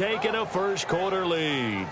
taking a first quarter lead.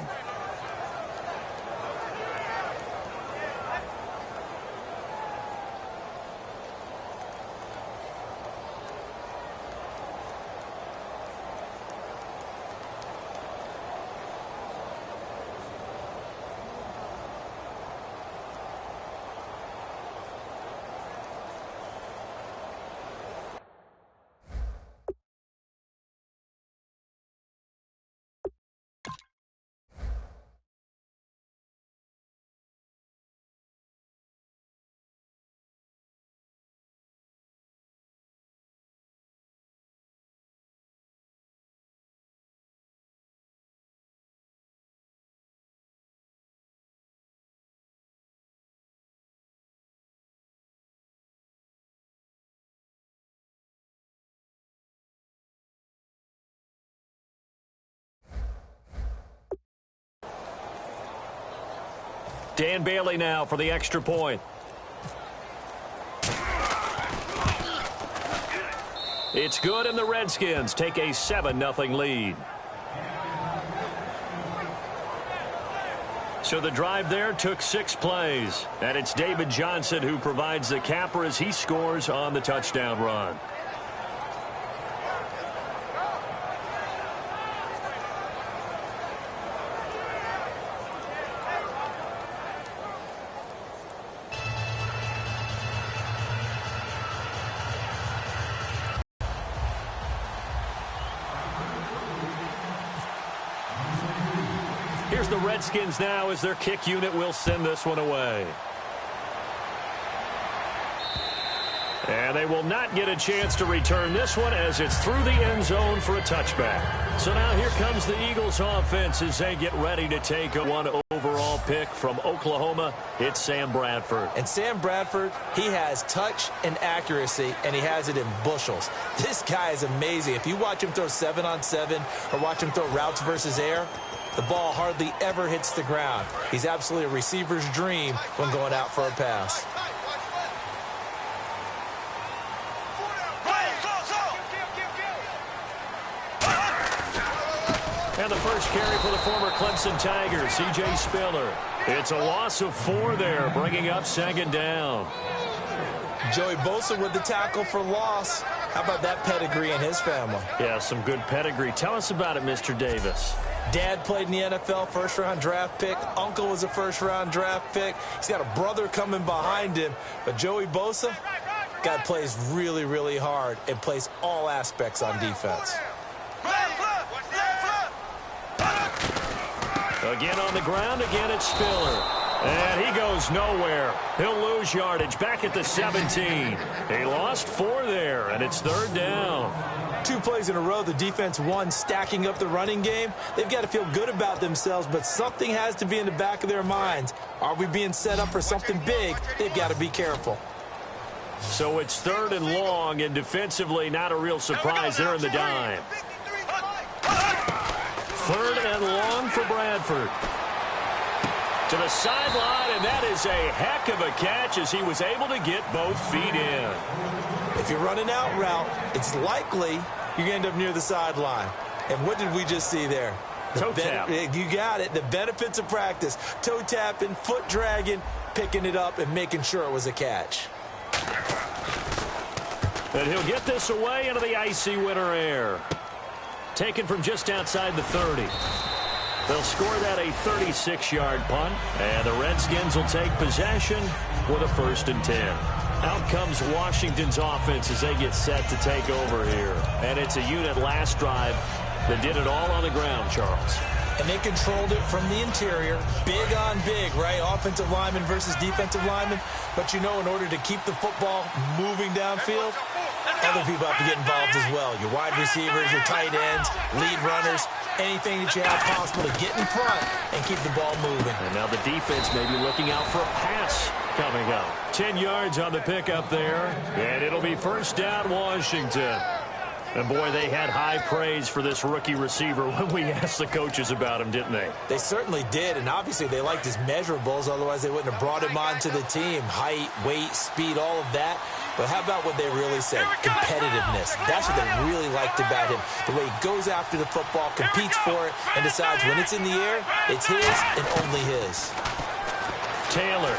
Dan Bailey now for the extra point. It's good, and the Redskins take a 7-0 lead. So the drive there took 6 plays, and it's David Johnson who provides the capper as he scores on the touchdown run. Here's the Redskins now as their kick unit will send this one away. And they will not get a chance to return this one as it's through the end zone for a touchback. So now here comes the Eagles offense as they get ready to take a 1 overall pick from Oklahoma. It's Sam Bradford. And Sam Bradford, he has touch and accuracy, and he has it in bushels. This guy is amazing. If you watch him throw 7-on-7 or watch him throw routes versus air, the ball hardly ever hits the ground. He's absolutely a receiver's dream when going out for a pass. And the first carry for the former Clemson Tigers, C.J. Spiller. It's a loss of 4 there, bringing up 2nd down. Joey Bosa with the tackle for loss. How about that pedigree in his family? Yeah, some good pedigree. Tell us about it, Mr. Davis. Dad played in the NFL, first-round draft pick. Uncle was a first-round draft pick. He's got a brother coming behind him. But Joey Bosa, guy plays really, really hard and plays all aspects on defense. Again on the ground, again it's Spiller. And he goes nowhere. He'll lose yardage back at the 17. He lost 4 there, and it's 3rd down. 2 plays in a row, the defense won, stacking up the running game. They've got to feel good about themselves, but something has to be in the back of their minds. Are we being set up for something big? They've got to be careful. So it's 3rd and long, and defensively not a real surprise there in the dime. 3rd and long for Bradford. To the sideline, and that is a heck of a catch as he was able to get both feet in. If you're running out route, it's likely you're going to end up near the sideline. And what did we just see there? Toe tap. You got it. The benefits of practice. Toe tapping, foot dragging, picking it up, and making sure it was a catch. And he'll get this away into the icy winter air. Taken from just outside the 30. They'll score that a 36-yard punt, and the Redskins will take possession with a 1st and 10. Out comes Washington's offense as they get set to take over here. And it's a unit last drive that did it all on the ground, Charles. And they controlled it from the interior. Big on big, right? Offensive lineman versus defensive lineman. But, you know, in order to keep the football moving downfield, other people have to get involved as well. Your wide receivers, your tight ends, lead runners, anything that you have possible to get in front and keep the ball moving. And now the defense may be looking out for a pass coming up. 10 yards on the pickup there, and it'll be 1st down Washington. And, boy, they had high praise for this rookie receiver when we asked the coaches about him, didn't they? They certainly did, and obviously they liked his measurables. Otherwise, they wouldn't have brought him onto the team. Height, weight, speed, all of that. But how about what they really said? Competitiveness. That's what they really liked about him. The way he goes after the football, competes for it, and decides when it's in the air, it's his and only his. Taylor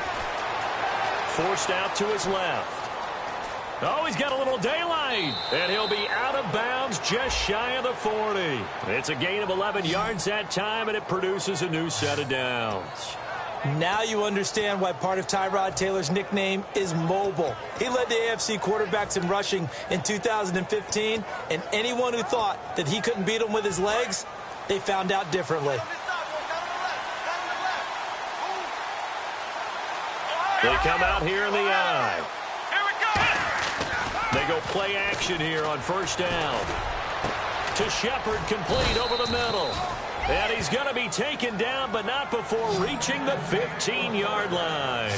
forced out to his left. Oh, he's got a little daylight, and he'll be out of bounds just shy of the 40. It's a gain of 11 yards that time, and it produces a new set of downs. Now you understand why part of Tyrod Taylor's nickname is mobile. He led the AFC quarterbacks in rushing in 2015, and anyone who thought that he couldn't beat him with his legs, they found out differently. They come out here in the eye. They go play action here on first down. To Shepard, complete over the middle. And he's going to be taken down, but not before reaching the 15-yard line.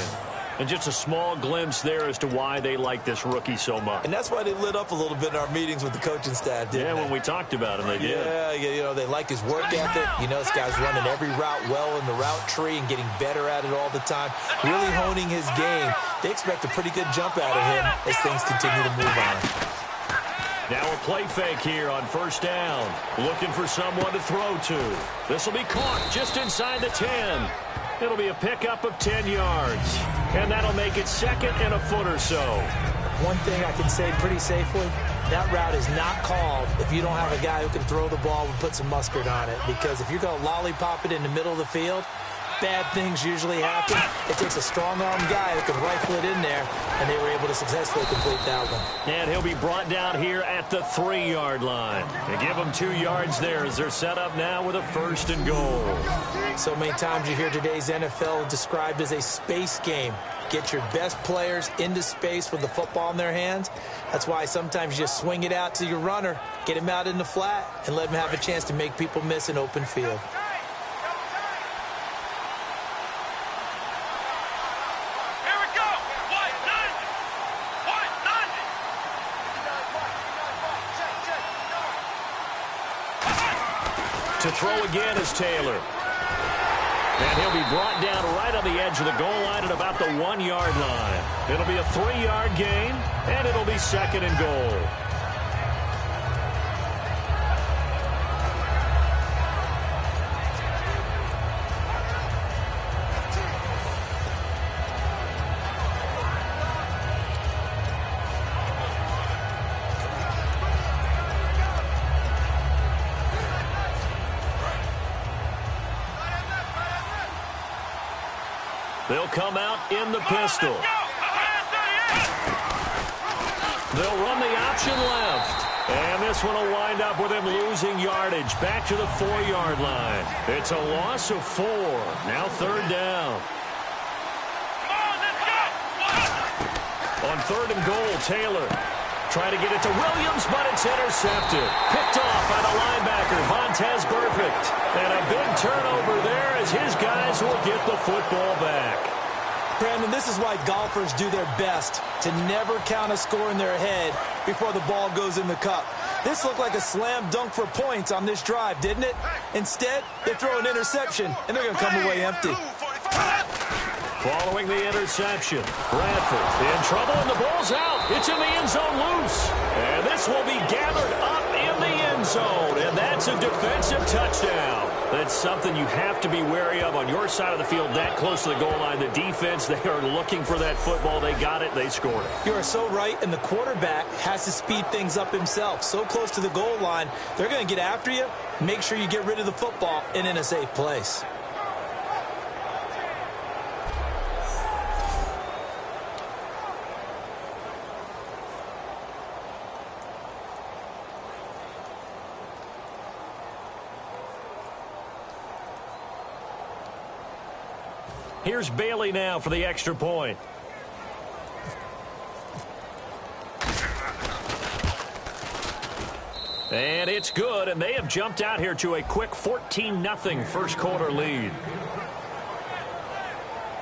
And just a small glimpse there as to why they like this rookie so much. And that's why they lit up a little bit in our meetings with the coaching staff, didn't they? When we talked about him, they did. Yeah, you know, they like his work ethic. You know, this guy's running every route well in the route tree and getting better at it all the time, really honing his game. They expect a pretty good jump out of him as things continue to move on. Now a play fake here on first down. Looking for someone to throw to. This will be caught just inside the 10. It'll be a pickup of 10 yards. And that'll make it second and a foot or so. One thing I can say pretty safely, that route is not called if you don't have a guy who can throw the ball and put some mustard on it. Because if you're going to lollipop it in the middle of the field, bad things usually happen. It takes a strong-armed guy who can rifle it in there, and they were able to successfully complete that one. And he'll be brought down here at the 3-yard line. They give him 2 yards there as they're set up now with a first and goal. So many times you hear today's NFL described as a space game. Get your best players into space with the football in their hands. That's why sometimes you just swing it out to your runner, get him out in the flat, and let him have a chance to make people miss an open field. To throw again is Taylor. And he'll be brought down right on the edge of the goal line at about the 1-yard line. It'll be a 3-yard gain, and it'll be second and goal. They'll come out in the pistol. They'll run the option left. And this one will wind up with him losing yardage back to the 4-yard line. It's a loss of 4. Now third down. On third and goal, Taylor trying to get it to Williams, but it's intercepted. Picked off by the linebacker, Vontaze Burfict. And a big turnover there as his guys will get the football back. Brandon, this is why golfers do their best to never count a score in their head before the ball goes in the cup. This looked like a slam dunk for points on this drive, didn't it? Instead, they throw an interception, and they're going to come away empty. Following the interception, Bradford in trouble, and the ball's out. It's in the end zone loose. And this will be gathered up in the end zone, and that's a defensive touchdown. That's something you have to be wary of on your side of the field, that close to the goal line. The defense, they are looking for that football. They got it. They scored it. You are so right, and the quarterback has to speed things up himself. So close to the goal line, they're going to get after you. Make sure you get rid of the football and in a safe place. Here's Bailey now for the extra point. And it's good, and they have jumped out here to a quick 14-0 first quarter lead.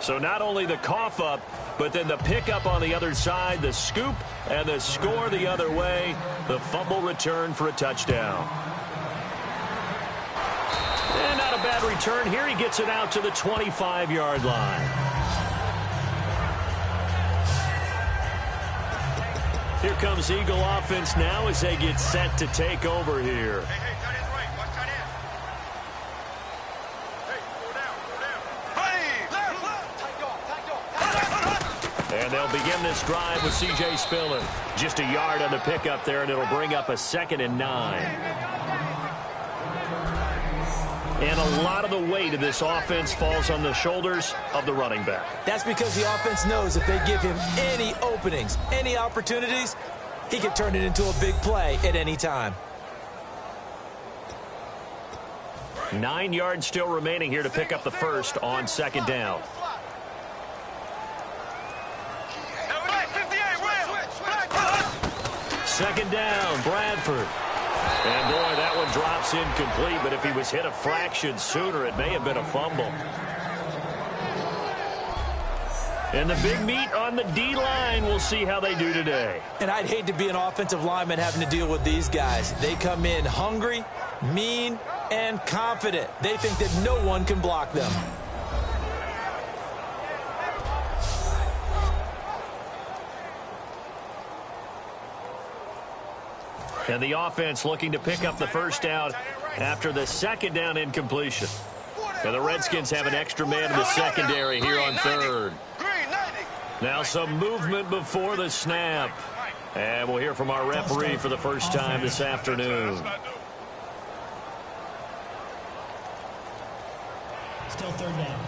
So not only the cough up, but then the pickup on the other side, the scoop, and the score the other way, the fumble return for a touchdown. And not a bad return here. He gets it out to the 25-yard line. Here comes Eagle offense now as they get set to take over here. And they'll begin this drive with C.J. Spiller. Just a yard on the pickup there, and it'll bring up a 2nd and 9. And a lot of the weight of this offense falls on the shoulders of the running back. That's because the offense knows if they give him any openings, any opportunities, he can turn it into a big play at any time. 9 yards still remaining here to pick up the first on 2nd down. Second down, Bradford. And, boy, that one drops incomplete, but if he was hit a fraction sooner, it may have been a fumble. And the big meat on the D-line, we'll see how they do today. And I'd hate to be an offensive lineman having to deal with these guys. They come in hungry, mean, and confident. They think that no one can block them. And the offense looking to pick up the first down after the 2nd down incompletion. And the Redskins have an extra man in the secondary here on 3rd. Now some movement before the snap. And we'll hear from our referee for the first time this afternoon. Still 3rd down.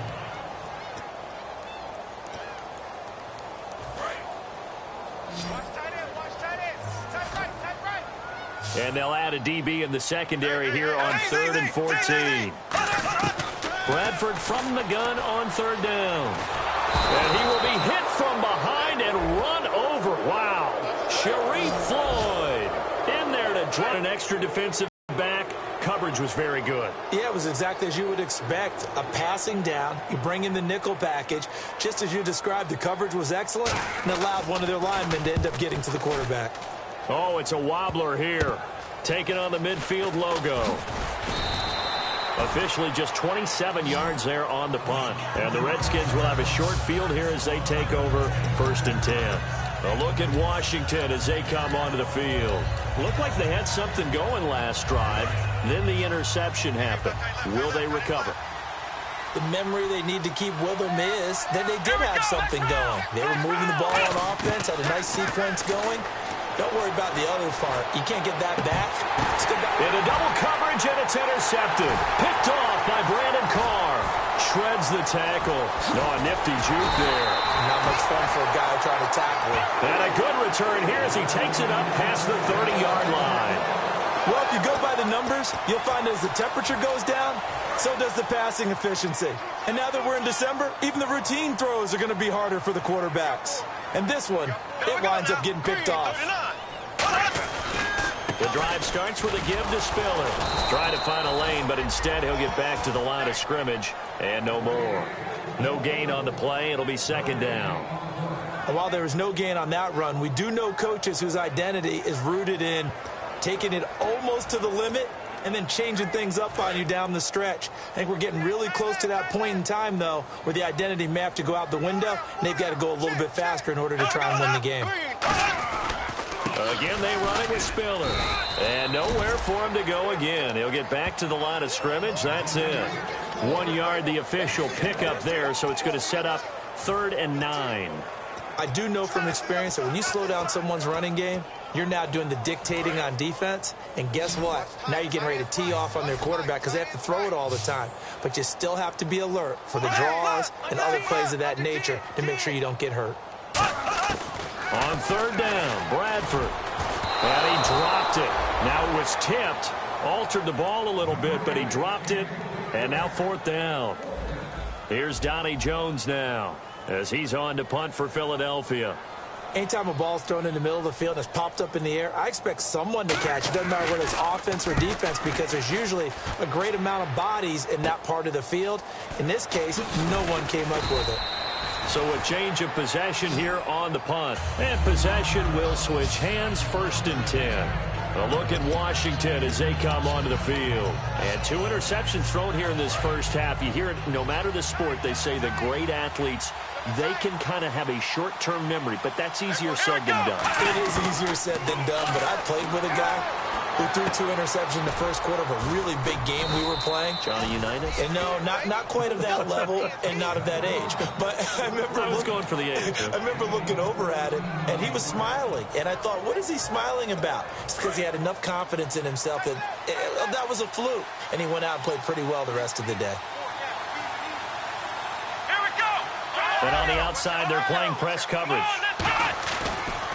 And they'll add a DB in the secondary here on 3rd and 14. Bradford from the gun on 3rd down. And he will be hit from behind and run over. Wow. Sharif Floyd in there to drop an extra defensive back. Coverage was very good. Yeah, it was exactly as you would expect. A passing down. You bring in the nickel package. Just as you described, the coverage was excellent and allowed one of their linemen to end up getting to the quarterback. Oh, it's a wobbler here. Taking on the midfield logo. Officially just 27 yards there on the punt. And the Redskins will have a short field here as they take over 1st and 10. A look at Washington as they come onto the field. Looked like they had something going last drive. Then the interception happened. Will they recover? The memory they need to keep with them is that they did have something going. They were moving the ball on offense, had a nice sequence going. Don't worry about the other part. You can't get that back. Let's go back. In a double coverage, and it's intercepted. Picked off by Brandon Carr. Shreds the tackle. No, a nifty juke there. Not much fun for a guy trying to tackle him. And a good return here as he takes it up past the 30-yard line. Well, if you go by the numbers, you'll find as the temperature goes down, so does the passing efficiency. And now that we're in December, even the routine throws are going to be harder for the quarterbacks. And this one, it winds up getting picked off. The drive starts with a give to Spiller. Trying to find a lane, but instead he'll get back to the line of scrimmage and no more. No gain on the play. It'll be 2nd down. And while there was no gain on that run, we do know coaches whose identity is rooted in taking it almost to the limit and then changing things up on you down the stretch. I think we're getting really close to that point in time, though, where the identity may have to go out the window, and they've got to go a little bit faster in order to try and win the game. Again, they run it with Spiller. And nowhere for him to go again. He'll get back to the line of scrimmage. That's it. 1 yard, the official pickup there, so it's going to set up 3rd and 9. I do know from experience that when you slow down someone's running game, you're now doing the dictating on defense. And guess what? Now you're getting ready to tee off on their quarterback because they have to throw it all the time. But you still have to be alert for the draws and other plays of that nature to make sure you don't get hurt. On 3rd down, Bradford. And he dropped it. Now it was tipped. Altered the ball a little bit, but he dropped it. And now 4th down. Here's Donnie Jones now as he's on to punt for Philadelphia. Anytime a ball's thrown in the middle of the field and it's popped up in the air, I expect someone to catch it. Doesn't matter whether it's offense or defense because there's usually a great amount of bodies in that part of the field. In this case, no one came up with it. So a change of possession here on the punt. And possession will switch hands, 1st and 10. A look at Washington as they come onto the field. And 2 interceptions thrown here in this first half. You hear it, no matter the sport, they say the great athletes, they can kind of have a short-term memory, but that's easier said than done. It is easier said than done, but I played with a guy who threw 2 interceptions in the first quarter of a really big game we were playing. Johnny Unitas? And no, not quite of that level and not of that age. But I was going for the age. I remember looking over at him, and he was smiling. And I thought, what is he smiling about? It's because he had enough confidence in himself that that was a fluke. And he went out and played pretty well the rest of the day. And on the outside, they're playing press coverage.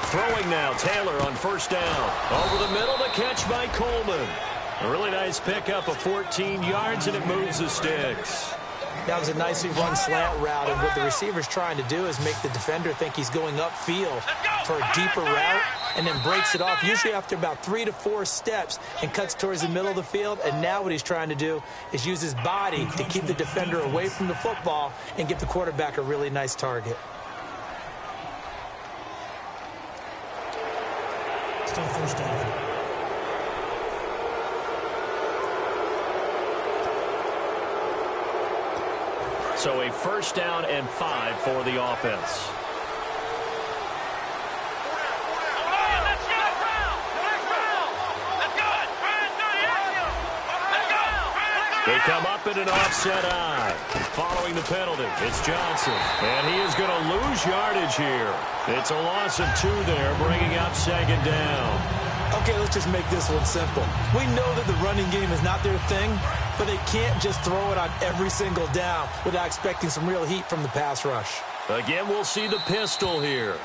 Throwing now, Taylor on first down. Over the middle, the catch by Coleman. A really nice pickup of 14 yards, and it moves the sticks. That was a nicely run slant route, and what the receiver's trying to do is make the defender think he's going upfield for a deeper route, and then breaks it off, usually after about 3 to 4 steps, and cuts towards the middle of the field. And now what he's trying to do is use his body to keep the defender away from the football and give the quarterback a really nice target. Still first down. So a first down and 5 for the offense. They come up in an offset eye. Following the penalty, it's Johnson. And he is going to lose yardage here. It's a loss of 2 there, bringing up second down. Okay, let's just make this one simple. We know that the running game is not their thing, but they can't just throw it on every single down without expecting some real heat from the pass rush. Again, we'll see the pistol here.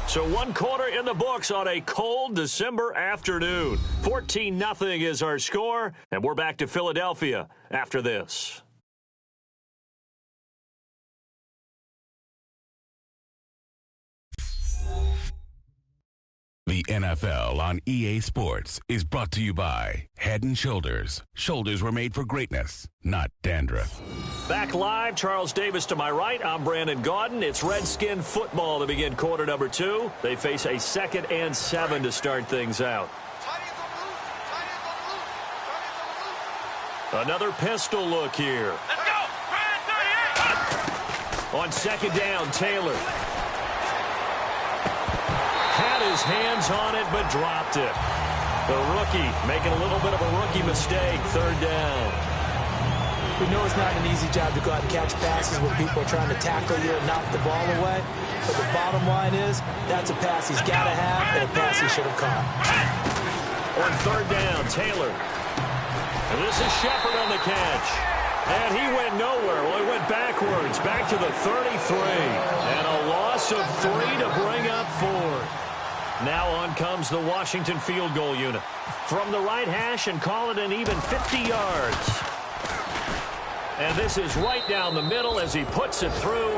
So 1 quarter in the books on a cold December afternoon. 14-0 is our score, and we're back to Philadelphia after this. The NFL on EA Sports is brought to you by Head & Shoulders. Shoulders were made for greatness, not dandruff. Back live, Charles Davis to my right. I'm Brandon Gaudin. It's Redskin football to begin quarter number 2. They face a 2nd and 7 to start things out. Another pistol look here. Let's go! On second down, Taylor. Had his hands on it, but dropped it. The rookie making a little bit of a rookie mistake, 3rd down. We know it's not an easy job to go out and catch passes when people are trying to tackle you and knock the ball away. But the bottom line is, that's a pass he's got to have and a pass he should have caught. On 3rd down, Taylor. And this is Shepard on the catch. And he went nowhere. Well, he went backwards, back to the 33. And a loss of 3 to bring up 4. Now on comes the Washington field goal unit. From the right hash and call it an even 50 yards. And this is right down the middle as he puts it through.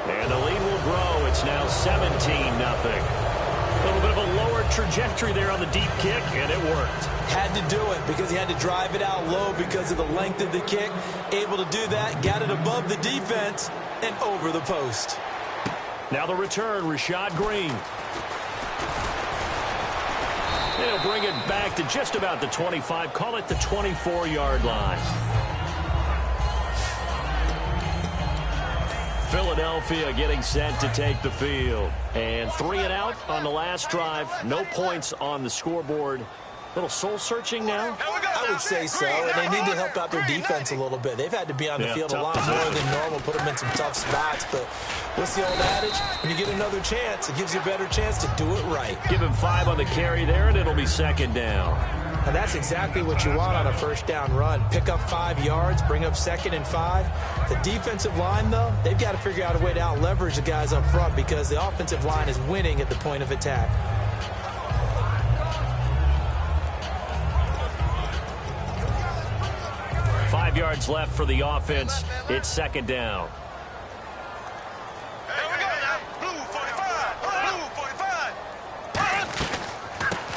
And the lead will grow. It's now 17-0. A little bit of a lower trajectory there on the deep kick, and it worked. Had to do it because he had to drive it out low because of the length of the kick. Able to do that, got it above the defense and over the post. Now the return, Rashad Green. They'll bring it back to just about the 25. Call it the 24-yard line. Philadelphia getting set to take the field. And 3 and out on the last drive. No points on the scoreboard. Little soul-searching now? I would say so, and they need to help out their defense a little bit. They've had to be on the field a lot more than normal, put them in some tough spots. But what's the old adage? When you get another chance, it gives you a better chance to do it right. Give him 5 on the carry there, and it'll be 2nd down. And that's exactly what you want on a first down run. Pick up 5 yards, bring up 2nd and 5. The defensive line, though, they've got to figure out a way to out-leverage the guys up front because the offensive line is winning at the point of attack. Five yards left for the offense. It's 2nd down.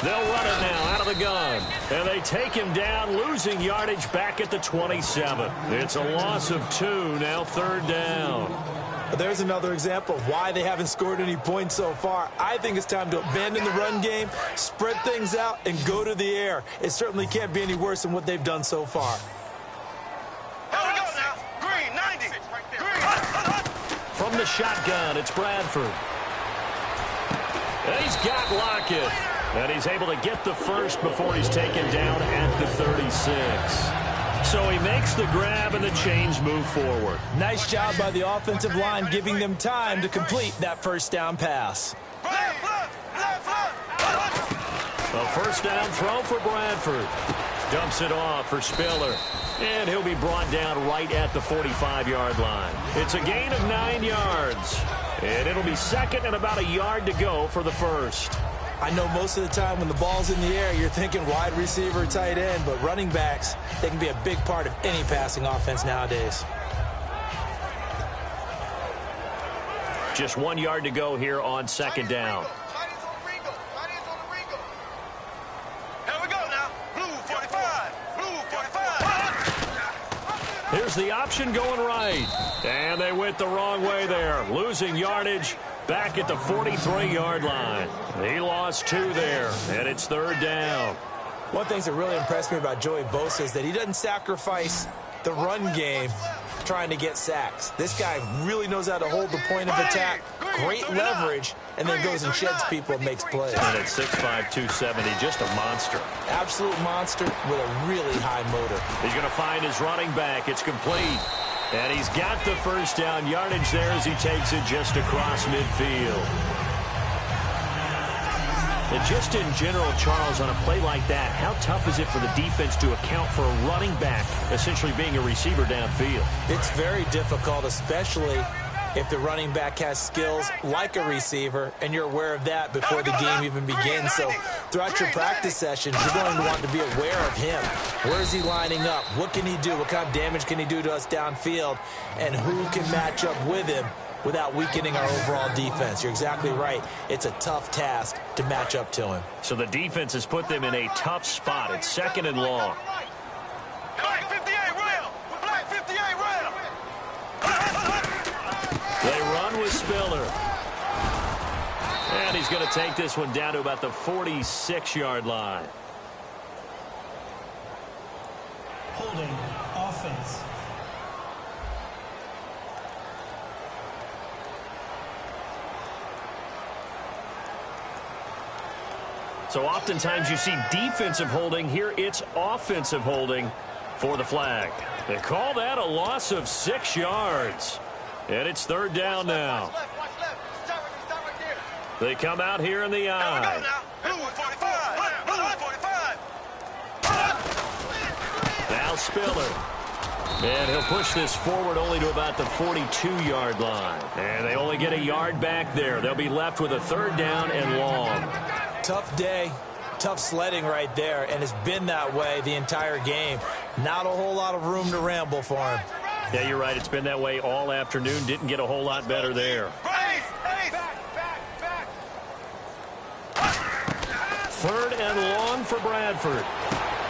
They'll run it now out of the gun. And they take him down, losing yardage back at the 27. It's a loss of 2, now 3rd down. There's another example of why they haven't scored any points so far. I think it's time to abandon the run game, spread things out, and go to the air. It certainly can't be any worse than what they've done so far. Green, 90. Green. From the shotgun, it's Bradford. And he's got Lockett. And he's able to get the first before he's taken down at the 36. So he makes the grab and the chains move forward. Nice job by the offensive line giving them time to complete that first down pass. A first down throw for Bradford. Dumps it off for Spiller. And he'll be brought down right at the 45-yard line. It's a gain of 9 yards. And it'll be second and about a yard to go for the first. I know most of the time when the ball's in the air, you're thinking wide receiver, tight end, but running backs, they can be a big part of any passing offense nowadays. Just 1 yard to go here on second down. Here we go now. Blue 45. Blue 45. Here's the option going right. And they went the wrong way there. Losing yardage back at the 43-yard line. He lost 2 there, and it's third down. One thing that really impressed me about Joey Bosa is that he doesn't sacrifice the run game trying to get sacks. This guy really knows how to hold the point of attack, great leverage, and then goes and sheds people and makes plays. And at 6'5", 270, just a monster. Absolute monster with a really high motor. He's going to find his running back. It's complete. And he's got the first down yardage there as he takes it just across midfield. And just in general, Charles, on a play like that, how tough is it for the defense to account for a running back essentially being a receiver downfield? It's very difficult, especially if the running back has skills like a receiver, and you're aware of that before the game even begins. So throughout your practice sessions, you're going to want to be aware of him. Where is he lining up? What can he do? What kind of damage can he do to us downfield? And who can match up with him without weakening our overall defense? You're exactly right. It's a tough task to match up to him. So the defense has put them in a tough spot. It's second and long. Black 58 rail. Black 58 rail. They run with Spiller. And he's going to take this one down to about the 46-yard line. Holding offense. So oftentimes you see defensive holding. Here it's offensive holding for the flag. They call that a loss of 6 yards. And it's third down now. They come out here in the eye. Now Spiller. And he'll push this forward only to about the 42-yard line. And they only get a yard back there. They'll be left with a third down and long. Tough day, tough sledding right there, and it's been that way the entire game. Not a whole lot of room to ramble for him. Yeah, you're right. It's been that way all afternoon. Didn't get a whole lot better there. Third and long for Bradford.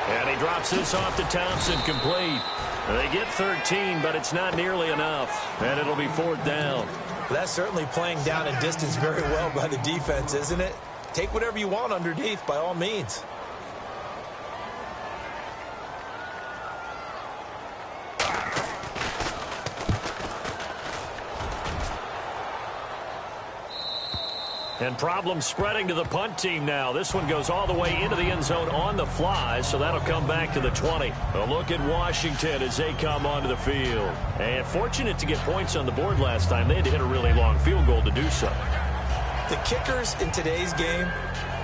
And he drops this off to Thompson, complete. They get 13, but it's not nearly enough. And it'll be fourth down. That's certainly playing down and distance very well by the defense, isn't it? Take whatever you want underneath, by all means. And problems spreading to the punt team now. This one goes all the way into the end zone on the fly, so that'll come back to the 20. A look at Washington as they come onto the field. And fortunate to get points on the board last time. They had to hit a really long field goal to do so. The kickers in today's game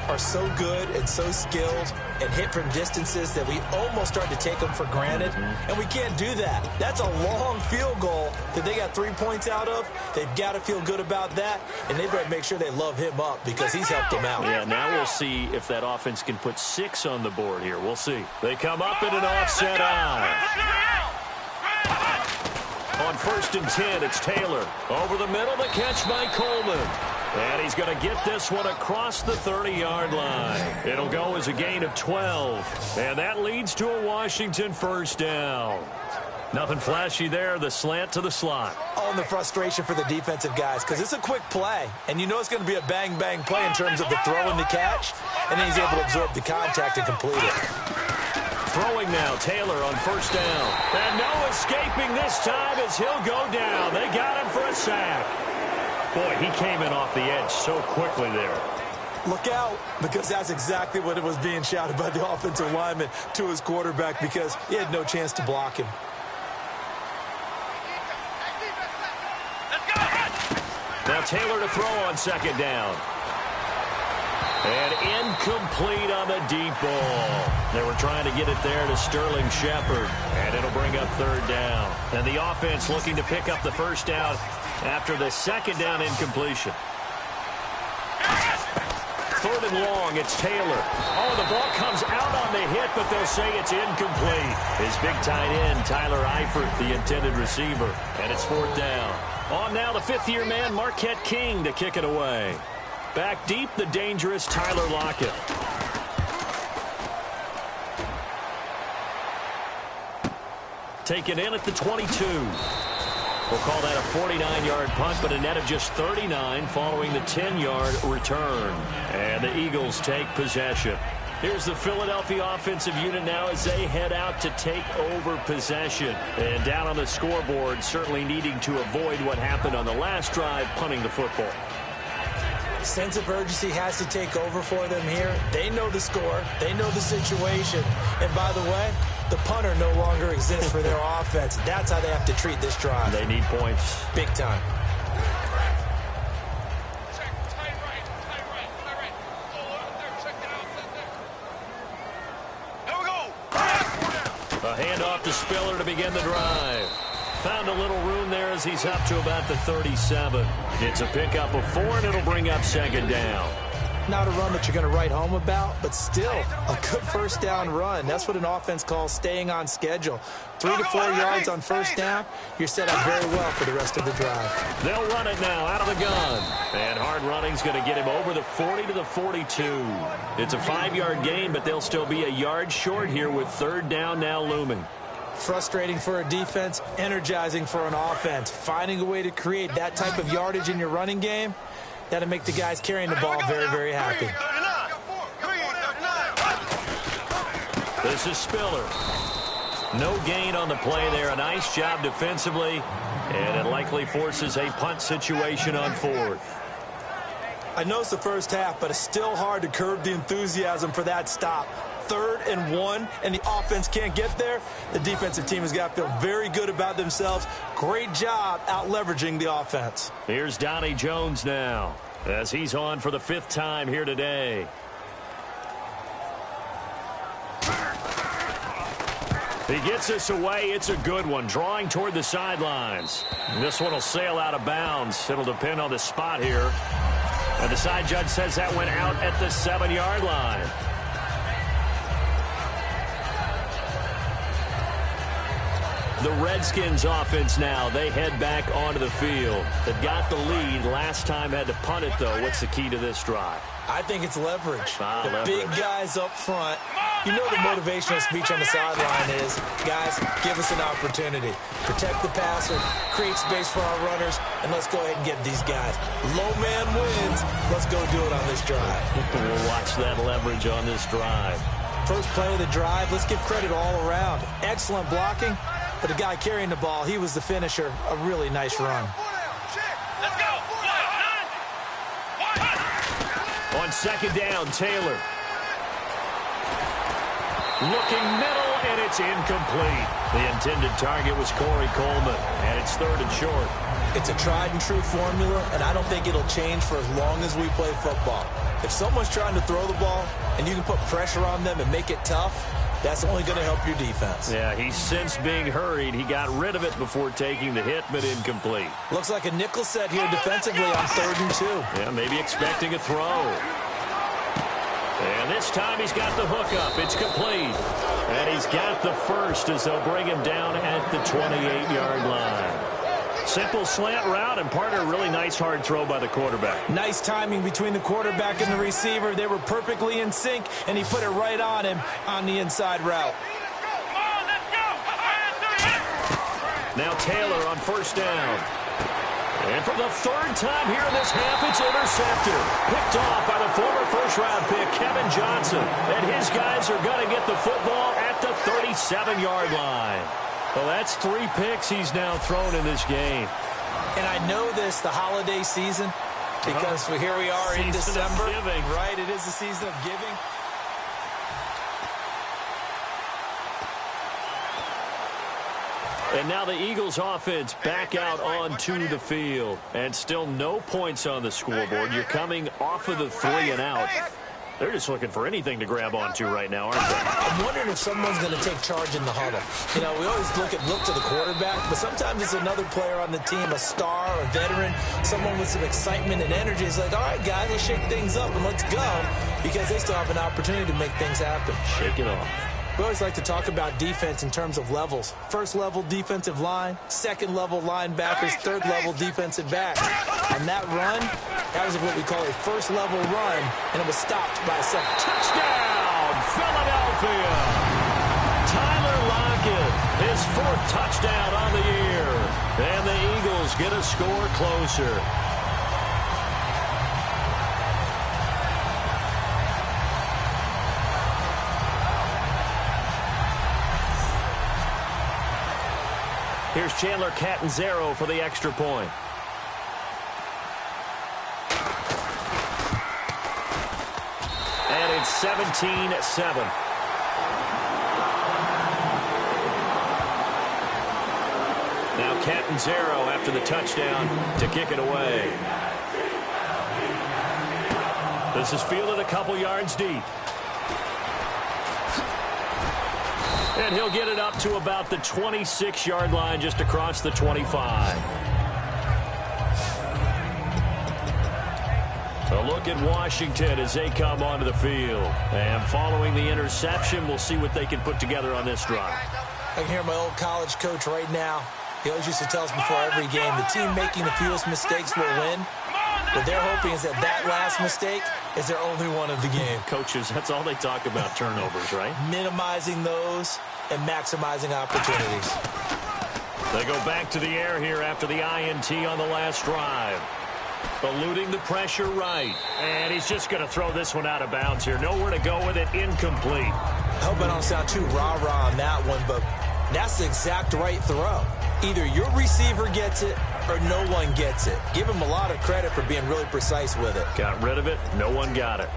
are so good and so skilled and hit from distances that we almost start to take them for granted, and we can't do that. That's a long field goal that they got 3 points out of. They've got to feel good about that, and they better make sure they love him up because he's helped them out. Yeah, now we'll see if that offense can put 6 on the board here. We'll see. They come up in an offset eye. On 1st and 10, it's Taylor. Over the middle, the catch by Coleman. And he's going to get this one across the 30-yard line. It'll go as a gain of 12. And that leads to a Washington first down. Nothing flashy there. The slant to the slot. Oh, and the frustration for the defensive guys, because it's a quick play, and you know it's going to be a bang-bang play in terms of the throw and the catch, and then he's able to absorb the contact and complete it. Throwing now, Taylor on first down. And no escaping this time as he'll go down. They got him for a sack. Boy, he came in off the edge so quickly there. Look out, because that's exactly what it was being shouted by the offensive lineman to his quarterback, because he had no chance to block him. Now Taylor to throw on second down. And incomplete on the deep ball. They were trying to get it there to Sterling Shepard, and it'll bring up third down. And the offense looking to pick up the first down after the second down incompletion. Third and long, it's Taylor. Oh, the ball comes out on the hit, but they'll say it's incomplete. His big tight end, Tyler Eifert, the intended receiver. And it's fourth down. On now, the fifth-year man, Marquette King, to kick it away. Back deep, the dangerous Tyler Lockett. Taken in at the 22. We'll call that a 49-yard punt, but a net of just 39 following the 10-yard return. And the Eagles take possession. Here's the Philadelphia offensive unit now as they head out to take over possession. And down on the scoreboard, certainly needing to avoid what happened on the last drive, punting the football. Sense of urgency has to take over for them here. They know the score. They know the situation. And by the way, the punter no longer exists for their offense. That's how they have to treat this drive. They need points. Big time. A handoff to Spiller to begin the drive. Found a little room there as he's up to about the 37. It's a pickup of 4, and it'll bring up second down. Not a run that you're going to write home about, but still a good first down run. That's what an offense calls staying on schedule. 3 to 4 yards on first down, you're set up very well for the rest of the drive. They'll run it now out of the gun. And hard running's going to get him over the 40 to the 42. It's a 5-yard gain, but they'll still be a yard short here with third down now looming. Frustrating for a defense, energizing for an offense. Finding a way to create that type of yardage in your running game, that'll make the guys carrying the ball very, very happy. This is Spiller. No gain on the play there. A nice job defensively, and it likely forces a punt situation on fourth. I know it's the first half, but it's still hard to curb the enthusiasm for that stop. 3rd and 1, and the offense can't get there. The defensive team has got to feel very good about themselves. Great job out-leveraging the offense. Here's Donnie Jones now, as he's on for the 5th time here today. He gets this away. It's a good one, drawing toward the sidelines. This one will sail out of bounds. It'll depend on the spot here. And the side judge says that went out at the 7-yard line. The Redskins offense now, they head back onto the field. They've got the lead. Last time had to punt it, though. What's the key to this drive? I think it's leverage. The leverage. Big guys up front. You know the motivational speech on the sideline is, guys, give us an opportunity. Protect the passer, create space for our runners, and let's go ahead and get these guys. Low man wins. Let's go do it on this drive. We'll watch that leverage on this drive. First play of the drive, let's give credit all around. Excellent blocking. But the guy carrying the ball, he was the finisher. A really nice run. On second down, Taylor. Looking middle, and it's incomplete. The intended target was Corey Coleman, and it's 3rd and short. It's a tried-and-true formula, and I don't think it'll change for as long as we play football. If someone's trying to throw the ball, and you can put pressure on them and make it tough, that's only going to help your defense. Yeah, he's since being hurried. He got rid of it before taking the hit, but incomplete. Looks like a nickel set here defensively on 3rd and 2. Yeah, maybe expecting a throw. And this time he's got the hookup. It's complete. And he's got the first as they'll bring him down at the 28-yard line. Simple slant route, and part of a really nice hard throw by the quarterback. Nice timing between the quarterback and the receiver. They were perfectly in sync, and he put it right on him on the inside route. Now Taylor on first down. And for the third time here in this half, it's intercepted. Picked off by the former first-round pick, Kevin Johnson. And his guys are going to get the football at the 37-yard line. Well, that's 3 picks he's now thrown in this game. And I know this, the holiday season, because here we are in December. Right, it is the season of giving. And now the Eagles offense back out onto the field. And still no points on the scoreboard. You're coming off of the 3 and out. They're just looking for anything to grab onto right now, aren't they? I'm wondering if someone's going to take charge in the huddle. You know, we always look to the quarterback, but sometimes it's another player on the team, a star, a veteran, someone with some excitement and energy. It's like, all right, guys, let's shake things up and let's go, because they still have an opportunity to make things happen. Shake it off. We always like to talk about defense in terms of levels. First level defensive line, second level linebackers, third level defensive back. On that run, that was what we call a first level run, and it was stopped by a second. Touchdown, Philadelphia! Tyler Lockett, his 4th touchdown on the year. And the Eagles get a score closer. Here's Chandler Catanzaro for the extra point. And it's 17-7. Now Catanzaro after the touchdown to kick it away. This is fielded a couple yards deep. And he'll get it up to about the 26-yard line, just across the 25. A look at Washington as they come onto the field. And following the interception, we'll see what they can put together on this drive. I can hear my old college coach right now. He always used to tell us before every game, the team making the fewest mistakes will win. What they're hoping is that last mistake is their only one of the game. Coaches, that's all they talk about, turnovers, right? Minimizing those and maximizing opportunities. They go back to the air here after the INT on the last drive. Eluding the pressure right. And he's just going to throw this one out of bounds here. Nowhere to go with it. Incomplete. I hope I don't sound too rah-rah on that one, but that's the exact right throw. Either your receiver gets it or no one gets it. Give him a lot of credit for being really precise with it. Got rid of it. No one got it.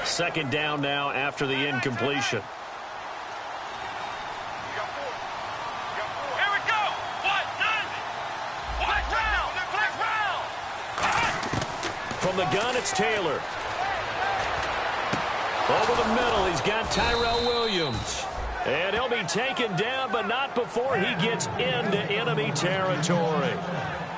Second down now after the incompletion. Here we go. Black round. From the gun, it's Taylor. Over the middle, he's got Tyrell Williams. And he'll be taken down, but not before he gets into enemy territory.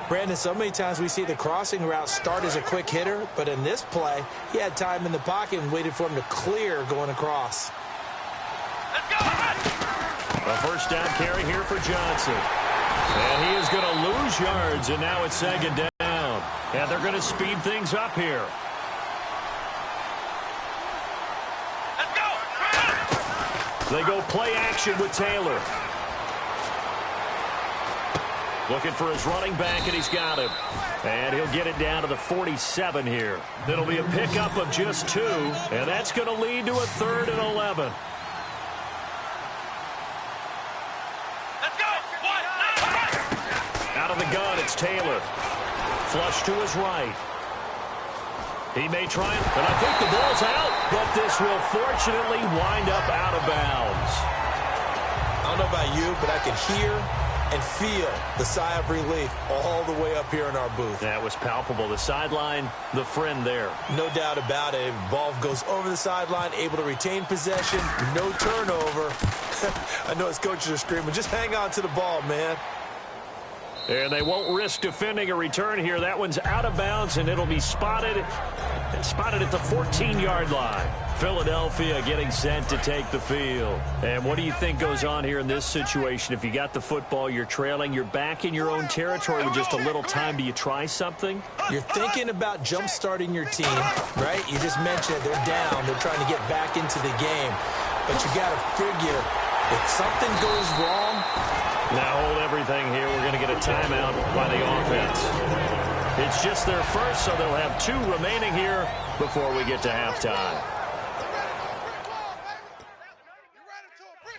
Brandon, so many times we see the crossing route start as a quick hitter, but in this play, he had time in the pocket and waited for him to clear going across. Let's go. A first down carry here for Johnson. And he is going to lose yards, and now it's second down. And they're going to speed things up here. Let's go. They go play action with Taylor. Looking for his running back, and he's got him. And he'll get it down to the 47 here. It'll be a pickup of just 2, and that's going to lead to a 3rd and 11. Let's go. Out of the gun, it's Taylor. Flush to his right. He may try it, but I think the ball's out. But this will fortunately wind up out of bounds. I don't know about you, but I can hear and feel the sigh of relief all the way up here in our booth. That was palpable. The sideline, the friend there. No doubt about it. Ball goes over the sideline, able to retain possession, no turnover. I know his coaches are screaming, just hang on to the ball, man. And they won't risk defending a return here. That one's out of bounds, and it'll be spotted at the 14-yard line. Philadelphia getting set to take the field. And what do you think goes on here in this situation? If you got the football, you're trailing, you're back in your own territory with just a little time. Do you try something? You're thinking about jump-starting your team, right? You just mentioned it. They're down. They're trying to get back into the game. But you got to figure if something goes wrong. Now hold everything here. We're going to get a timeout by the offense. It's just their first, so they'll have 2 remaining here before we get to halftime.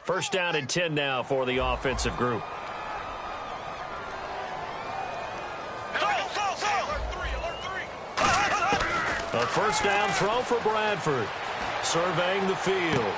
First down and 10 now for the offensive group. A first down throw for Bradford. Surveying the field.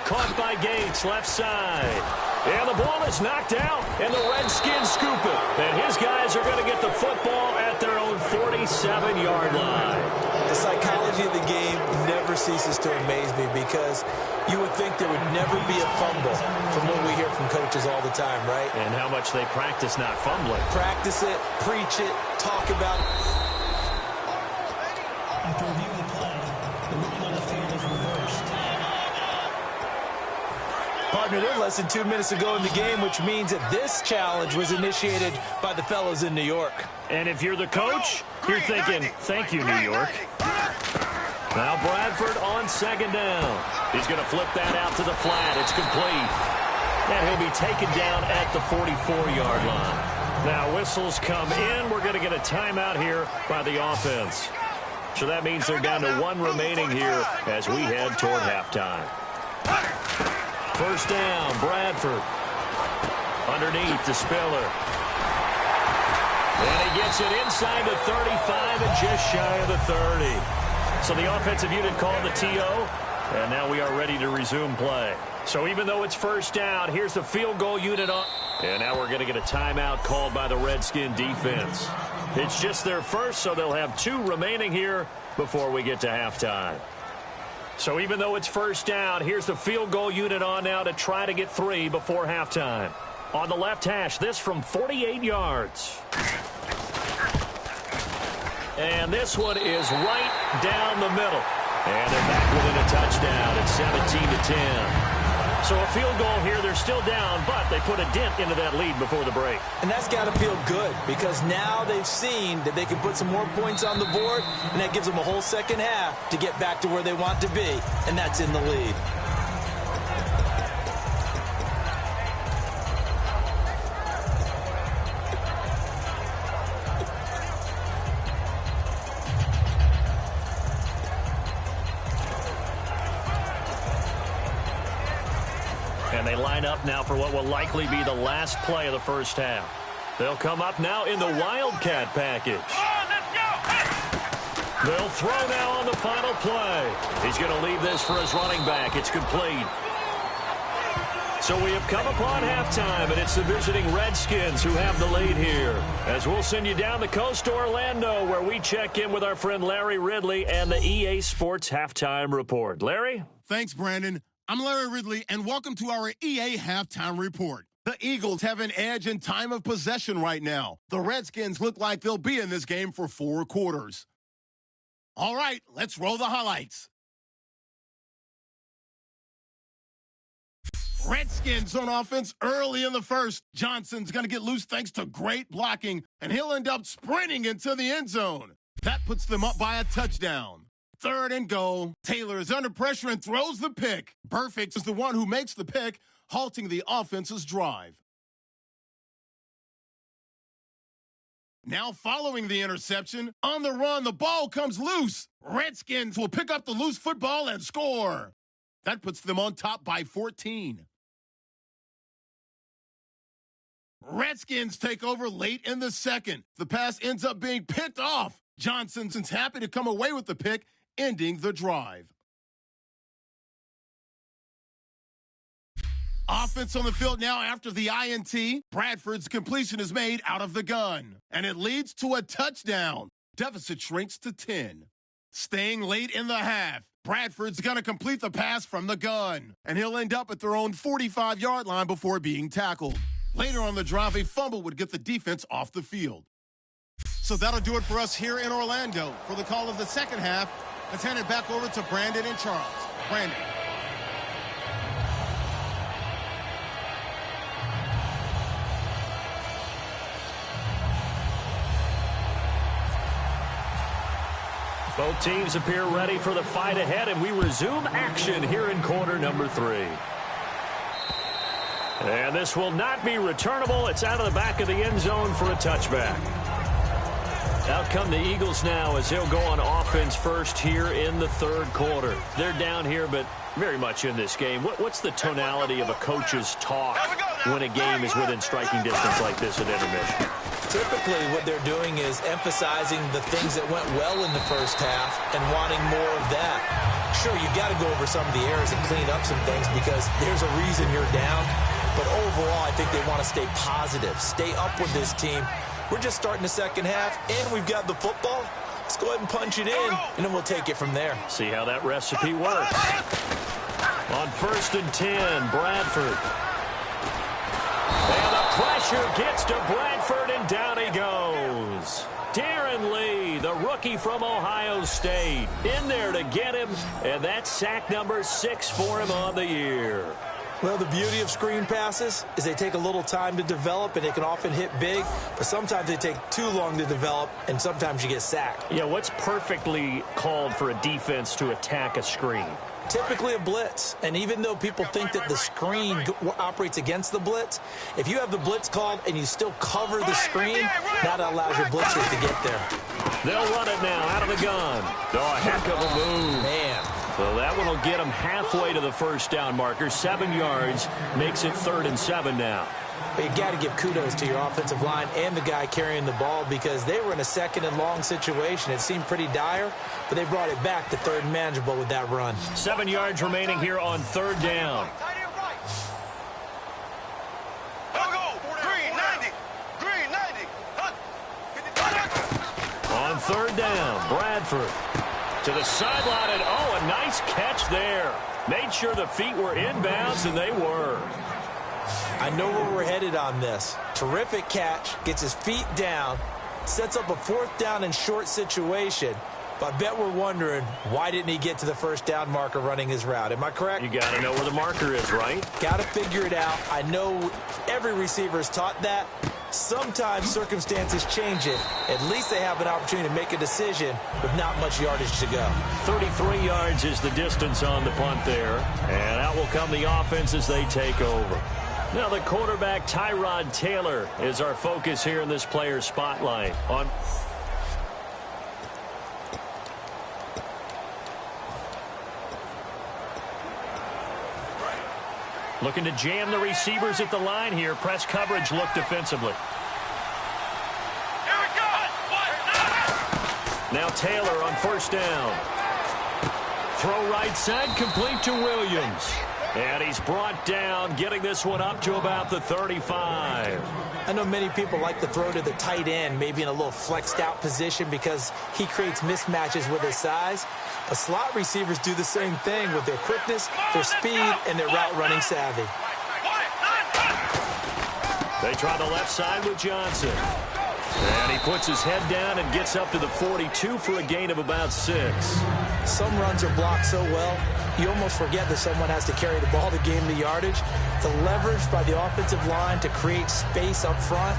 Caught by Gates, left side. And the ball is knocked out, and the Redskins scoop it. And his guys are going to get the football at their own 47-yard line. The psychology of the game never ceases to amaze me because you would think there would never be a fumble from what we hear from coaches all the time, right? And how much they practice not fumbling. Practice it, preach it, talk about it. After reviewing the play, the movement on the field is reversed. Partner, they're less than 2 minutes to go in the game, which means that this challenge was initiated by the fellows in New York. And if you're the coach, you're thinking, thank you, New York. Now Bradford on second down. He's going to flip that out to the flat. It's complete. And he'll be taken down at the 44-yard line. Now whistles come in. We're going to get a timeout here by the offense. So that means they're down to 1 remaining here as we head toward halftime. First down, Bradford. Underneath to Spiller. And he gets it inside the 35 and just shy of the 30. So the offensive unit called the TO, and now we are ready to resume play. So even though it's first down, here's the field goal unit on. And now we're going to get a timeout called by the Redskin defense. It's just their first, so they'll have 2 remaining here before we get to halftime. So even though it's first down, here's the field goal unit on now to try to get 3 before halftime. On the left hash, this from 48 yards. And this one is right down the middle. And they're back within a touchdown at 17-10. So a field goal here, they're still down, but they put a dent into that lead before the break. And that's got to feel good because now they've seen that they can put some more points on the board, and that gives them a whole second half to get back to where they want to be, and that's in the lead. And they line up now for what will likely be the last play of the first half. They'll come up now in the Wildcat package. They'll throw now on the final play. He's going to leave this for his running back. It's complete. So we have come upon halftime, and it's the visiting Redskins who have the lead here. As we'll send you down the coast to Orlando, where we check in with our friend Larry Ridley and the EA Sports Halftime Report. Larry? Thanks, Brandon. I'm Larry Ridley, and welcome to our EA Halftime Report. The Eagles have an edge in time of possession right now. The Redskins look like they'll be in this game for 4 quarters. All right, let's roll the highlights. Redskins on offense early in the first. Johnson's going to get loose thanks to great blocking, and he'll end up sprinting into the end zone. That puts them up by a touchdown. 3rd and goal. Taylor is under pressure and throws the pick. Burfict is the one who makes the pick, halting the offense's drive. Now following the interception, on the run, the ball comes loose. Redskins will pick up the loose football and score. That puts them on top by 14. Redskins take over late in the second. The pass ends up being picked off. Johnson's happy to come away with the pick, ending the drive. Offense on the field now after the INT. Bradford's completion is made out of the gun, and it leads to a touchdown. Deficit shrinks to 10. Staying late in the half, Bradford's going to complete the pass from the gun, and he'll end up at their own 45-yard line before being tackled. Later on the drive, a fumble would get the defense off the field. So that'll do it for us here in Orlando. For the call of the second half, let's hand it back over to Brandon and Charles. Brandon. Both teams appear ready for the fight ahead, and we resume action here in quarter number 3. And this will not be returnable. It's out of the back of the end zone for a touchback. Out come the Eagles now as they'll go on offense first here in the third quarter. They're down here, but very much in this game. What's the tonality of a coach's talk when a game is within striking distance like this at intermission? Typically, what they're doing is emphasizing the things that went well in the first half and wanting more of that. Sure, you've got to go over some of the errors and clean up some things because there's a reason you're down. But overall, I think they want to stay positive, stay up with this team. We're just starting the second half, and we've got the football. Let's go ahead and punch it in, and then we'll take it from there. See how that recipe works. On 1st and 10, Bradford. And the pressure gets to Bradford, and down he goes. Darren Lee, the rookie from Ohio State, in there to get him, and that's sack number 6 for him on the year. Well, the beauty of screen passes is they take a little time to develop, and they can often hit big, but sometimes they take too long to develop, and sometimes you get sacked. Yeah, what's perfectly called for a defense to attack a screen? Typically a blitz, and even though people think that the screen operates against the blitz, if you have the blitz called and you still cover the screen, that allows your blitzers to get there. They'll run it now out of the gun. Oh, a heck of a move. Man. So that one will get them halfway to the first down marker. 7 yards makes it 3rd and 7 now. But you got to give kudos to your offensive line and the guy carrying the ball because they were in a 2nd and long situation. It seemed pretty dire, but they brought it back to 3rd and manageable with that run. 7 yards remaining here on 3rd down. On 3rd down, Bradford to the sideline, and oh, a nice catch there. Made sure the feet were inbounds, and they were. I know where we're headed on this. Terrific catch, gets his feet down, sets up a 4th down and short situation. But I bet we're wondering, why didn't he get to the 1st down marker running his route? Am I correct? You got to know where the marker is, right? Got to figure it out. I know every receiver is taught that. Sometimes circumstances change it. At least they have an opportunity to make a decision with not much yardage to go. 33 yards is the distance on the punt there. And out will come the offense as they take over. Now the quarterback, Tyrod Taylor, is our focus here in this player spotlight. Looking to jam the receivers at the line here. Press coverage look defensively. Here we go. Now Taylor on 1st down. Throw right side, complete to Williams. And he's brought down, getting this one up to about the 35. I know many people like to throw to the tight end, maybe in a little flexed out position because he creates mismatches with his size. But slot receivers do the same thing with their quickness, their speed, and their route running savvy. They try the left side with Johnson. And he puts his head down and gets up to the 42 for a gain of about 6. Some runs are blocked so well, you almost forget that someone has to carry the ball to gain the yardage. The leverage by the offensive line to create space up front,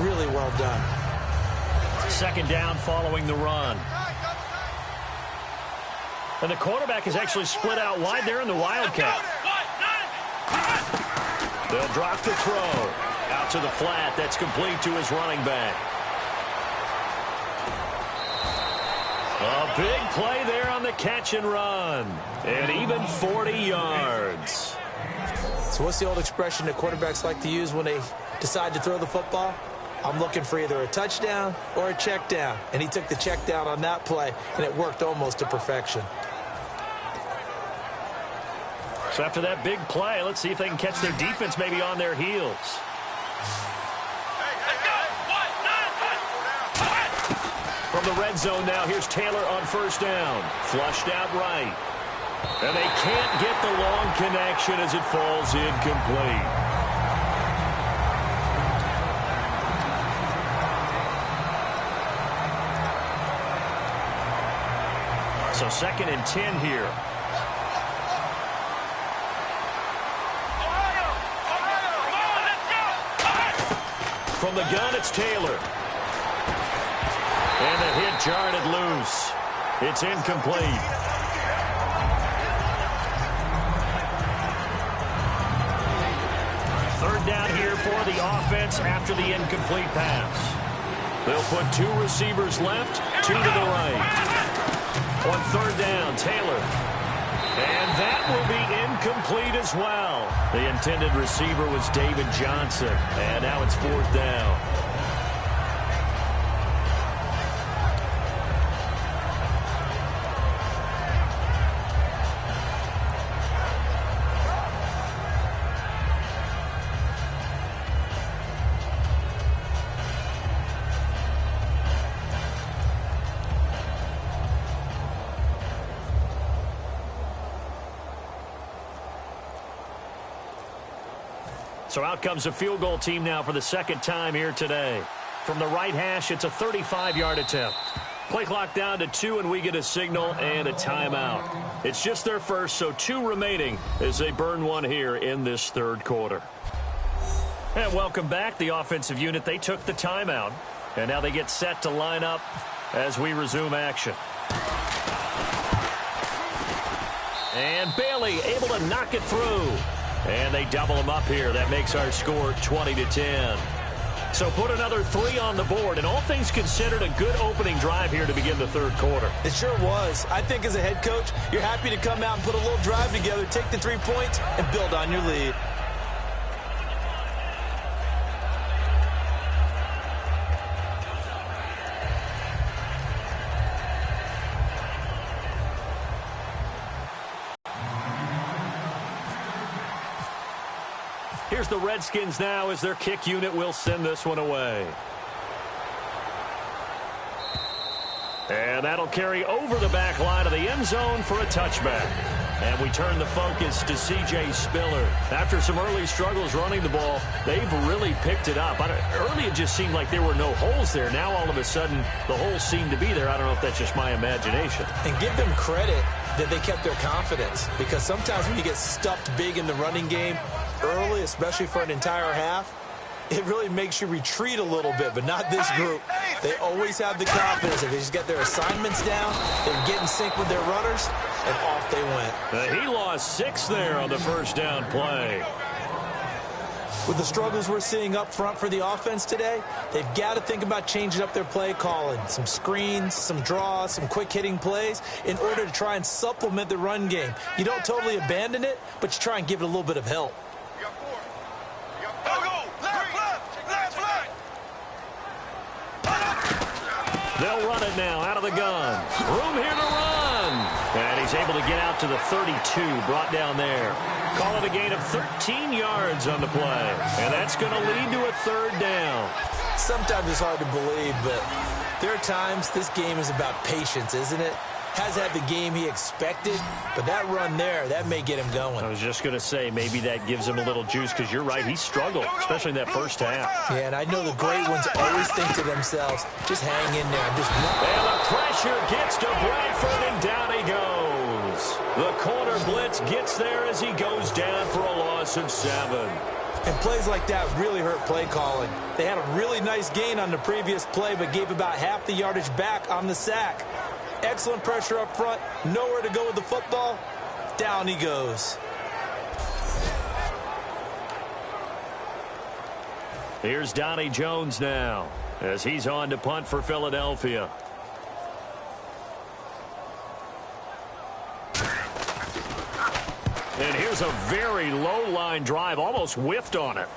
really well done. 2nd down following the run. And the quarterback is actually split out wide there in the Wildcat. They'll drop the throw. Out to the flat. That's complete to his running back. A big play there on the catch and run. And even 40 yards. So what's the old expression that quarterbacks like to use when they decide to throw the football? I'm looking for either a touchdown or a check down. And he took the check down on that play, and it worked almost to perfection. So after that big play, let's see if they can catch their defense maybe on their heels. From the red zone now, here's Taylor on 1st down. Flushed out right. And they can't get the long connection as it falls incomplete. So 2nd and 10 here. From the gun, it's Taylor. And the hit jarred it loose. It's incomplete. Third down here for the offense after the incomplete pass. They'll put 2 receivers left, 2 to the right. On 3rd down, Taylor. And that will be incomplete as well. The intended receiver was David Johnson. And now it's 4th down. So out comes a field goal team now for the 2nd time here today. From the right hash, it's a 35-yard attempt. Play clock down to 2, and we get a signal and a timeout. It's just their first, so 2 remaining as they burn one here in this 3rd quarter. And welcome back. The offensive unit, they took the timeout, and now they get set to line up as we resume action. And Bailey able to knock it through. And they double them up here. That makes our score 20-10. So put another 3 on the board. And all things considered, a good opening drive here to begin the 3rd quarter. It sure was. I think as a head coach, you're happy to come out and put a little drive together, take the 3 points, and build on your lead. Here's the Redskins now as their kick unit will send this one away. And that'll carry over the back line of the end zone for a touchback. And we turn the focus to C.J. Spiller. After some early struggles running the ball, they've really picked it up. Early it just seemed like there were no holes there. Now all of a sudden the holes seem to be there. I don't know if that's just my imagination. And give them credit that they kept their confidence, because sometimes when you get stuffed big in the running game early, especially for an entire half, it really makes you retreat a little bit, but not this group. They always have the confidence. If they just get their assignments down, they get in sync with their runners, and off they went. He lost 6 there on the first down play. With the struggles we're seeing up front for the offense today, they've got to think about changing up their play calling. Some screens, some draws, some quick-hitting plays in order to try and supplement the run game. You don't totally abandon it, but you try and give it a little bit of help. They'll run it now out of the gun. Room here to run. And he's able to get out to the 32, brought down there. Call it a gain of 13 yards on the play. And that's going to lead to a 3rd down. Sometimes it's hard to believe, but there are times this game is about patience, isn't it? Has had the game he expected, but that run there, that may get him going. I was just going to say, maybe that gives him a little juice, because you're right, he struggled, especially in that first half. Yeah, and I know the great ones always think to themselves, just hang in there. And the pressure gets to Bradford, and down he goes. The corner blitz gets there as he goes down for a loss of 7. And plays like that really hurt play calling. They had a really nice gain on the previous play, but gave about half the yardage back on the sack. Excellent pressure up front. Nowhere to go with the football. Down he goes. Here's Donnie Jones now as he's on to punt for Philadelphia. And here's a very low line drive, almost whiffed on it.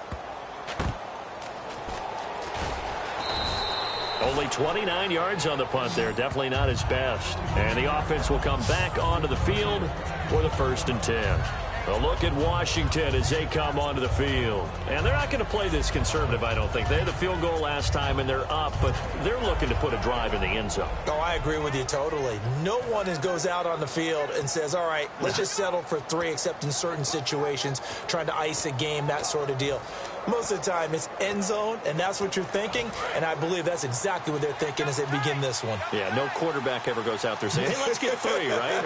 Only 29 yards on the punt there. Definitely not his best. And the offense will come back onto the field for the 1st and 10. A look at Washington as they come onto the field. And they're not going to play this conservative, I don't think. They had the field goal last time, and they're up, but they're looking to put a drive in the end zone. Oh, I agree with you totally. No one goes out on the field and says, all right, let's just settle for 3, except in certain situations, trying to ice a game, that sort of deal. Most of the time, it's end zone, and that's what you're thinking, and I believe that's exactly what they're thinking as they begin this one. Yeah, no quarterback ever goes out there saying, hey, let's get 3, right?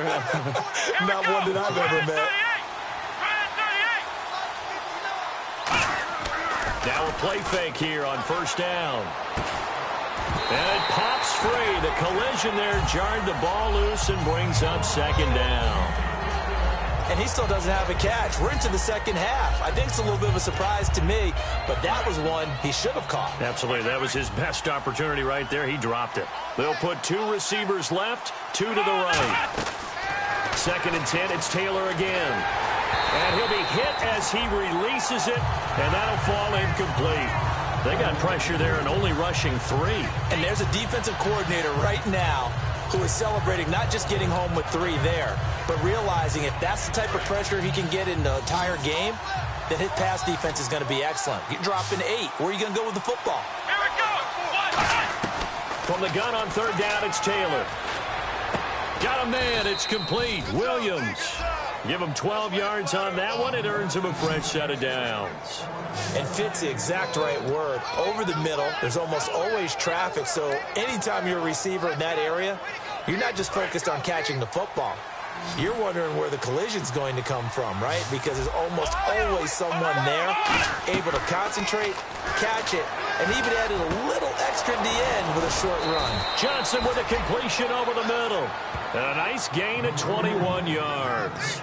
Not one that I've ever met. Now a play fake here on first down. And it pops free. The collision there jarred the ball loose and brings up second down. And he still doesn't have a catch. We're into the second half. I think it's a little bit of a surprise to me, but that was one he should have caught. Absolutely. That was his best opportunity right there. He dropped it. They'll put 2 receivers left, 2 to the right. 2nd and 10. It's Taylor again. And he'll be hit as he releases it, and that'll fall incomplete. They got pressure there and only rushing 3. And there's a defensive coordinator right now who is celebrating not just getting home with 3 there, but realizing if that's the type of pressure he can get in the entire game, then his pass defense is going to be excellent. You're dropping 8. Where are you going to go with the football? Here we go. From the gun on 3rd down, it's Taylor. Got a man. It's complete. Williams. Give him 12 yards on that one. It earns him a fresh set of downs. And fits the exact right word. Over the middle, there's almost always traffic, so anytime you're a receiver in that area, you're not just focused on catching the football. You're wondering where the collision's going to come from, right? Because there's almost always someone there able to concentrate, catch it, and even added a little extra at the end with a short run. Johnson with a completion over the middle. And a nice gain of 21 yards.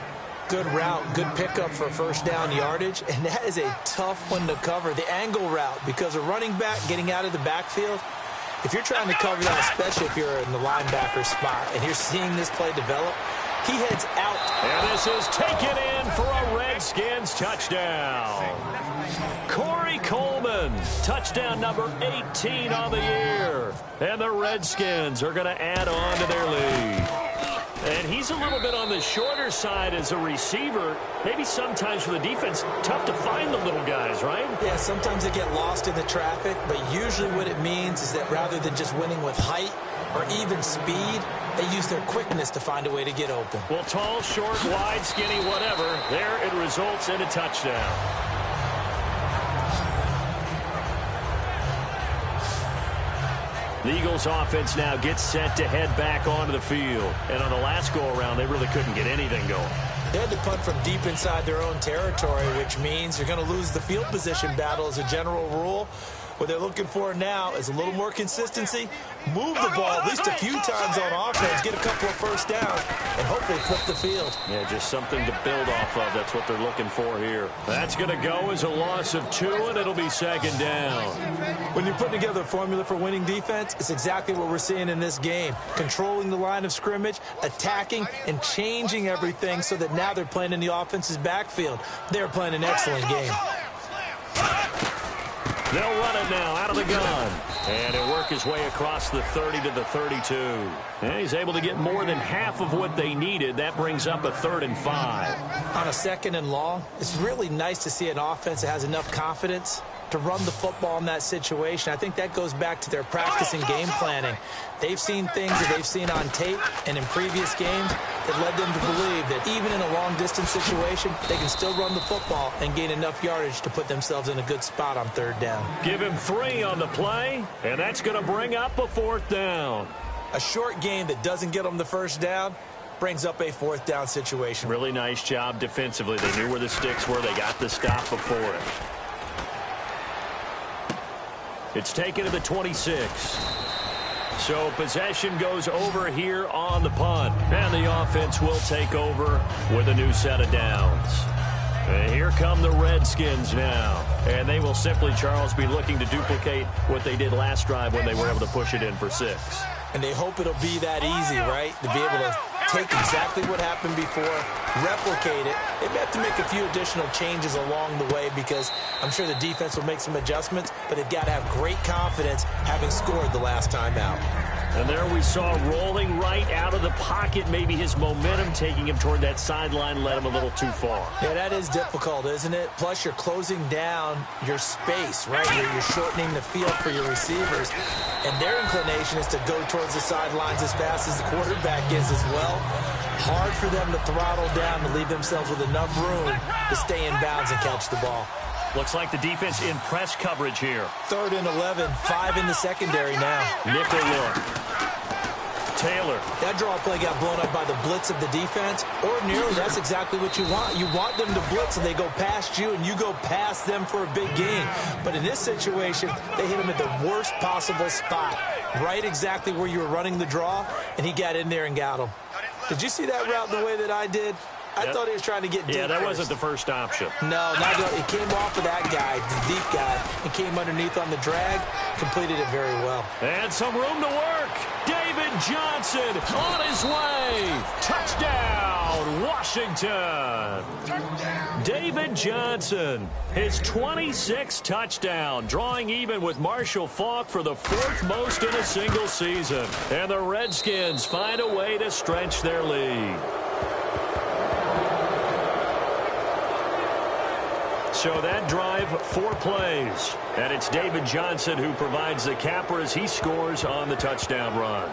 Good route, good pickup for first down yardage, and that is a tough one to cover. The angle route, because a running back getting out of the backfield, if you're trying to cover that, especially if you're in the linebacker spot, and you're seeing this play develop, he heads out. And this is taken in for a Redskins touchdown. Corey Coleman, touchdown number 18 on the year. And the Redskins are going to add on to their lead. And he's a little bit on the shorter side as a receiver. Maybe sometimes for the defense, tough to find the little guys, right? Yeah, sometimes they get lost in the traffic, but usually what it means is that rather than just winning with height or even speed, they use their quickness to find a way to get open. Well, tall, short, wide, skinny, whatever, there it results in a touchdown. The Eagles offense now gets set to head back onto the field. And on the last go-around, they really couldn't get anything going. They had to punt from deep inside their own territory, which means you're going to lose the field position battle as a general rule. What they're looking for now is a little more consistency, move the ball at least a few times on offense, get a couple of first downs, and hopefully flip the field. Yeah, just something to build off of. That's what they're looking for here. That's going to go as a loss of 2, and it'll be second down. When you're putting together a formula for winning defense, it's exactly what we're seeing in this game. Controlling the line of scrimmage, attacking, and changing everything so that now they're playing in the offense's backfield. They're playing an excellent game. They'll run it now out of the gun. And he'll work his way across the 30 to the 32. And he's able to get more than half of what they needed. That brings up a 3rd and 5. On a 2nd and long, it's really nice to see an offense that has enough confidence to run the football in that situation. I think that goes back to their practice and game planning. They've seen things that they've seen on tape and in previous games that led them to believe that even in a long-distance situation, they can still run the football and gain enough yardage to put themselves in a good spot on 3rd down. Give him 3 on the play, and that's going to bring up a 4th down. A short game that doesn't get them the first down brings up a 4th down situation. Really nice job defensively. They knew where the sticks were. They got the stop before it. It's taken to the 26. So possession goes over here on the punt. And the offense will take over with a new set of downs. And here come the Redskins now. And they will simply, Charles, be looking to duplicate what they did last drive when they were able to push it in for 6. And they hope it'll be that easy, right? To be able to take exactly what happened before, replicate it. They may have to make a few additional changes along the way because I'm sure the defense will make some adjustments, but they've got to have great confidence having scored the last time out. And there we saw rolling right out of the pocket. Maybe his momentum taking him toward that sideline led him a little too far. Yeah, that is difficult, isn't it? Plus, you're closing down your space, right? You're shortening the field for your receivers. And their inclination is to go towards the sidelines as fast as the quarterback is as well. Hard for them to throttle down to leave themselves with enough room to stay in bounds and catch the ball. Looks like the defense in press coverage here. 3rd and 11, 5 in the secondary now. Nickel look. Taylor. That draw play got blown up by the blitz of the defense. Ordinarily, that's exactly what you want. You want them to blitz and they go past you and you go past them for a big gain. But in this situation, they hit him at the worst possible spot. Right exactly where you were running the draw, and he got in there and got him. Did you see that route the way that I did? I thought he was trying to get deep. Yeah, that first. wasn't the first option. No, it came off of that guy, the deep guy, and came underneath on the drag, completed it very well. And some room to work. David Johnson on his way. Touchdown, Washington. David Johnson, his 26th touchdown, drawing even with Marshall Faulk for the 4th most in a single season. And the Redskins find a way to stretch their lead. So that drive, 4 plays. And it's David Johnson who provides the capper as he scores on the touchdown run.